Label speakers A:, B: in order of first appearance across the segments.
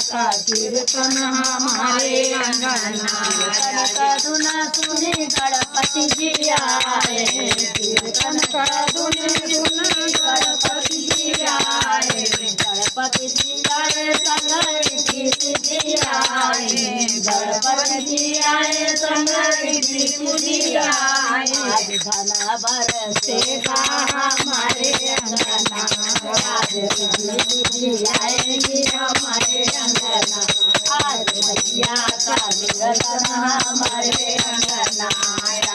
A: का कीर्तन हमारे अंगना। कीर्तन का धुन सुनी गणपति जी आए, कीर्तन का धुन सुनी गणपति जी आए, गणपति जी आए संगरि प्रीति जी आए, गणपति जी आए संगरि प्रीति जी आए। आज धन बरसेगा हमारे अंगना, आज बिजली आएगी हमारे अंगना। आज मैया का कीर्तन हमारे अंगना,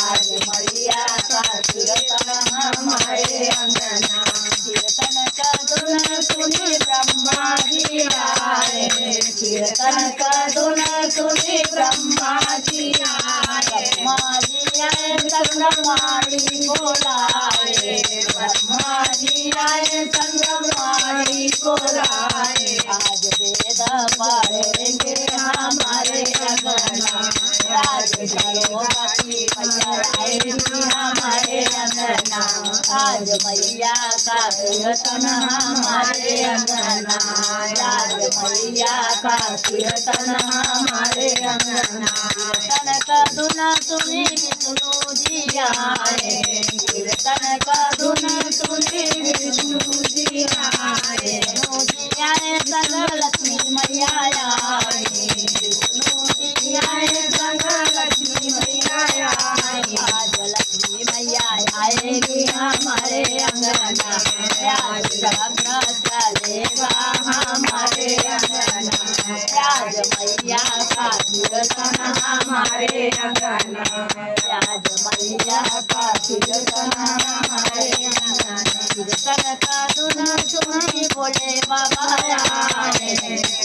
A: आज मैया का कीर्तन हमारे अंगना। कीर्तन का धुन सुनी ब्रह्मा जी आए, कीर्तन का धुन सुनी ब्रह्मा जी आए, ब्रह्मा जी आए संगमारी बोलाए, ब्रह्मा जी आए संगमारी बोलाए। आज वेद पढ़ेंगे हमारे अंगना, आज सरस्वती मैया आएगी हमारे अंगना। आज मैया का कीर्तन हमारे अंगना, आज मैया का कीर्तन हमारे अंगना। कीर्तन का धुन सुनी विष्णु जी आए, कीर्तन का धुन सुनी विष्णु जी आए, विष्णु जी आए संग लक्ष्मी मैया आए, विष्णु जी आए संग लक्ष्मी मैया आए। आज लक्ष्मी मैया आएगी हमारे अंगना, आज चक्र चलेगा हमारे अंगना। आज मैया का कीर्तन हमारे अंगना, आज मैया का कीर्तन हमारे अंगना। कीर्तन का धुन सुनी बोले बाबा आए,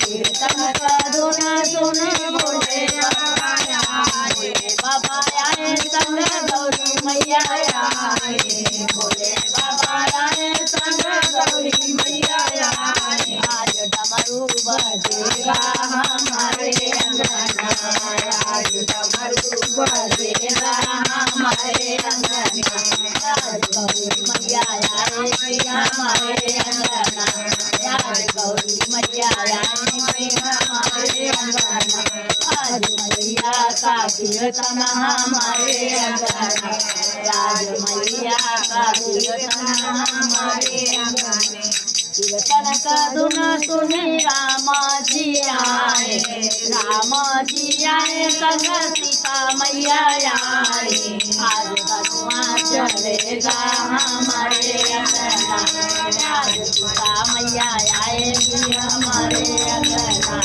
A: कीर्तन का धुन सुनी बोले बाबा आए, बाबा आए संग गौरी मैया आए, बोले बाबा आए संग गौरी मैया आए। आज डमरू बजेगा हमारे अंगना, आज डमरू बजेगा हमारे अंगना। आज गौरी मैया आएगी हमारे अंगना, आज गौरी मैया आएगी हमारे अंगना। आज मैया का कीर्तन हमारे अंगना, आज मैया का कीर्तन हमारे अंगना। कीर्तन का धुन सुनी राम जी आए, राम जी आए संग सीता मैया आए। आज हनुआ चलेगा हमारे अंगना, आज सीता मैया आएगी हमारे अंगना।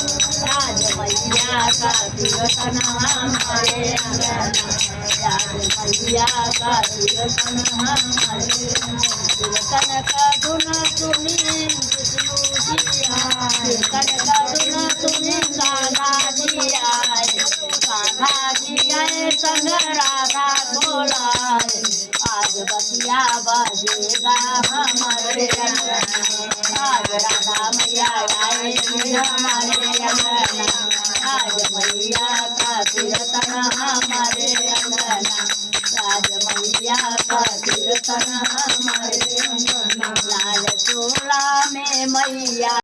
A: आज मैया का कीर्तन हमारे अंगना, आज मैया का कीर्तन हमारे अंगना। कीर्तन का धुन सुनी विष्णु जी आए, कीर्तन का धुन सुनी कान्हा जी आए, कान्हा जी आए संग राधा बोलाए। आज बतिया बजेगा हमारे अंगना, आज राधा मैया आएगी हमारे अंगना। आज मैया का कीर्तन हमारे अंगना, आज मैया का कीर्तन हमारे अंगना। लाल चोला में मैया